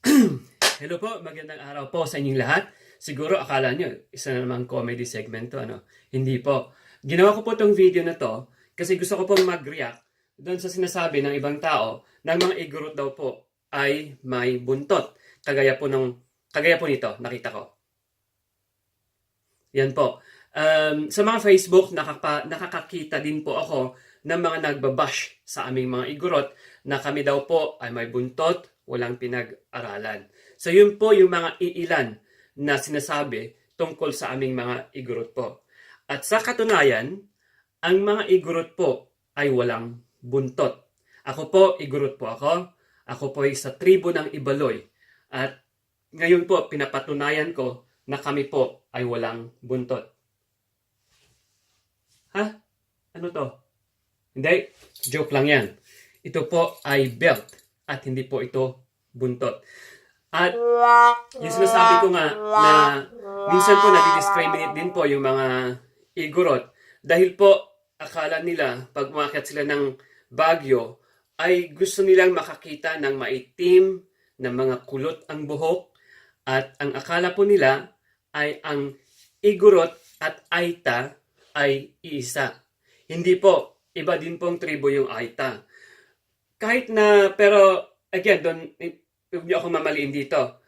Hello po, magandang araw po sa inyong lahat. Siguro akala nyo, isa na namang comedy segment to, ano? Hindi po. Ginawa ko po tong video na to kasi gusto ko pong mag-react doon sa sinasabi ng ibang tao na mga igorot daw po ay may buntot. Kagaya po nito, nakita ko. Yan po. Sa mga Facebook, nakakakita din po ako ng mga nagbabash sa aming mga igorot na kami daw po ay may buntot, walang pinag-aralan. So yun po yung mga iilan na sinasabi tungkol sa aming mga igorot po. At sa katunayan, ang mga igorot po ay walang buntot. Ako po, igorot po ako. Ako po ay sa tribo ng Ibaloy. At ngayon po, pinapatunayan ko na kami po ay walang buntot. Ha? Ano to? Hindi. Joke lang yan. Ito po ay belt at hindi po ito buntot. At yung sinasabi ko nga na minsan po nadi-discriminate din po yung mga igorot dahil po akala nila pag umakyat sila ng Baguio ay gusto nilang makakita ng maitim na mga kulot ang buhok at ang akala po nila ay ang igorot at Aita ay iisa. Hindi po, iba din pong tribo yung Aita. Kahit na, pero again, doon, huwag niyo ako mamaliin dito.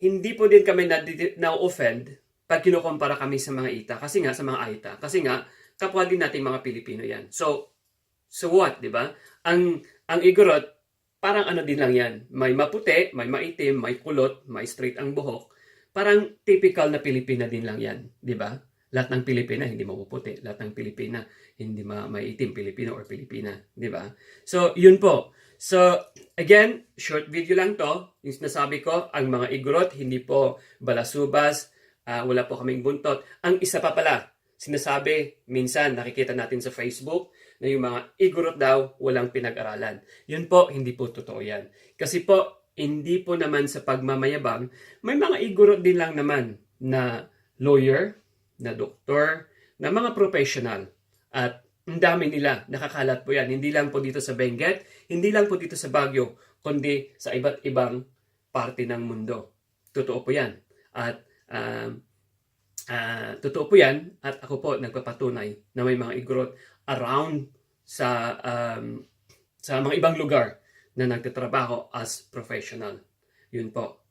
Hindi po din kami na-offend pag kinukumpara kami sa mga Ita. Kasi nga, sa mga Aita. Kasi nga, kapwa din nating mga Pilipino yan. So what, di ba? Ang igorot, parang ano din lang yan. May maputi, may maitim, may kulot, may straight ang buhok. Parang typical na Pilipina din lang yan. Di ba? Lahat ng Pilipina hindi mapuputi. Lahat ng Pilipina hindi maitim. Pilipino or Pilipina. Di ba? So, yun po. So, again, short video lang to. Yung sinasabi ko, ang mga igorot, hindi po balasubas, wala po kaming buntot. Ang isa pa pala, sinasabi, minsan nakikita natin sa Facebook, na yung mga igorot daw, walang pinag-aralan. Yun po, hindi po totoo yan. Kasi po, hindi po naman sa pagmamayabang, may mga igorot din lang naman na lawyer, na doktor, na mga professional. At ang dami nila, nakakalat po yan. Hindi lang po dito sa Benguet, hindi lang po dito sa Baguio, kundi sa iba't ibang parte ng mundo. Totoo po yan. At totoo po yan. At ako po nagpapatunay na may mga igorot around sa mga ibang lugar na nagtatrabaho as professional. Yun po.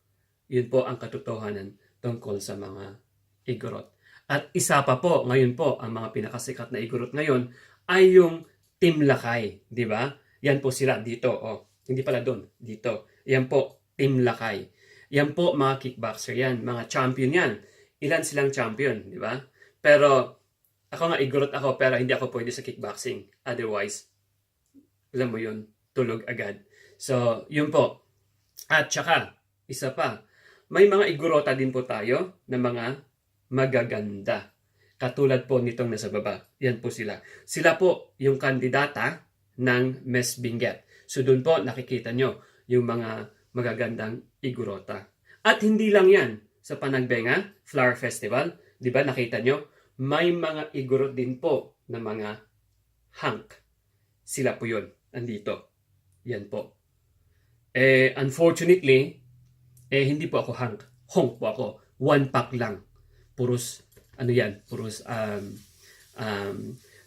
Yun po ang katotohanan tungkol sa mga igorot. At isa pa po, ngayon po, ang mga pinakasikat na igorot ngayon ay yung Team Lakay, di ba? Yan po sila dito, oh. Hindi pala doon, dito. Yan po, Team Lakay. Yan po, mga kickboxer yan, mga champion yan. Ilan silang champion, di ba? Pero, ako nga, igorot ako, pero hindi ako pwede sa kickboxing. Otherwise, alam mo yun, tulog agad. So, yun po. At saka, isa pa, may mga igorota din po tayo na mga magaganda. Katulad po nitong nasa baba. Yan po sila. Sila po yung kandidata ng Miss Benguet. So doon po nakikita nyo yung mga magagandang igorota. At hindi lang yan. Sa Panagbenga Flower Festival, di ba nakita nyo? May mga igorot din po na mga hunk. Sila po yun. Andito. Yan po. Unfortunately, hindi po ako hunk. Honk po ako. One pack lang. Puros, ano yan, puros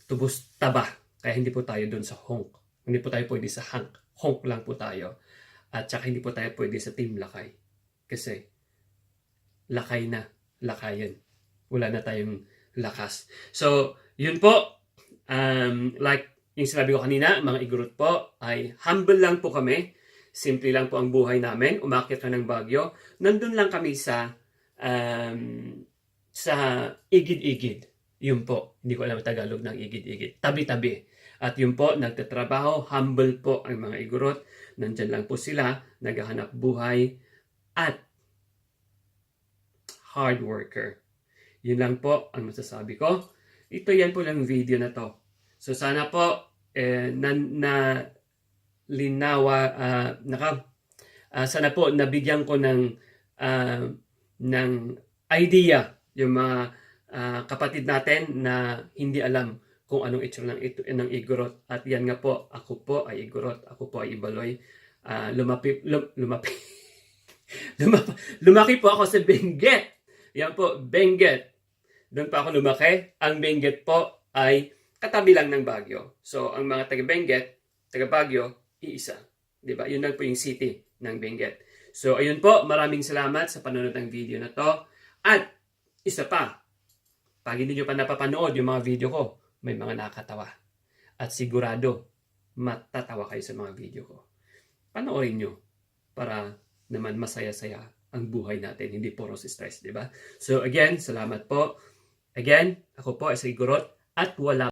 tubos taba. Kaya hindi po tayo doon sa honk. Hindi po tayo pwede sa hunk. Honk lang po tayo. At saka hindi po tayo pwede sa Team Lakay. Kasi, lakay na. Lakayan. Wala na tayong lakas. So, yun po. Like yung sinabi ko kanina, mga igorot po, ay humble lang po kami. Simple lang po ang buhay namin. Umakyat ka ng Baguio. Nandun lang kami sa igid-igid. Yun po. Hindi ko alam ang Tagalog ng igid-igid. Tabi-tabi. At yun po, nagtatrabaho. Humble po ang mga igorot. Nandyan lang po sila. Naghahanap buhay. At hard worker. Yun lang po ang masasabi ko. Ito yan po lang video na to. So sana po sana po nabigyan ko ng idea yung mga kapatid natin na hindi alam kung anong itsura ng igorot. At yan nga po, ako po ay igorot, ako po ay Ibaloy. Lumaki po ako sa Benguet. Yan po, Benguet. Doon pa ako lumaki. Ang Benguet po ay katabi lang ng Baguio. So, ang mga taga Benguet, taga Baguio, iisa. Diba? Yun lang po yung city ng Benguet. So, ayun po. Maraming salamat sa panonood ng video na to. At, isa pa, pag hindi nyo pa napapanood yung mga video ko, may mga nakakatawa. At sigurado, matatawa kayo sa mga video ko. Panoorin nyo para naman masaya-saya ang buhay natin, hindi puro stress, di ba? So again, salamat po. Again, ako po ay Sigurot at wala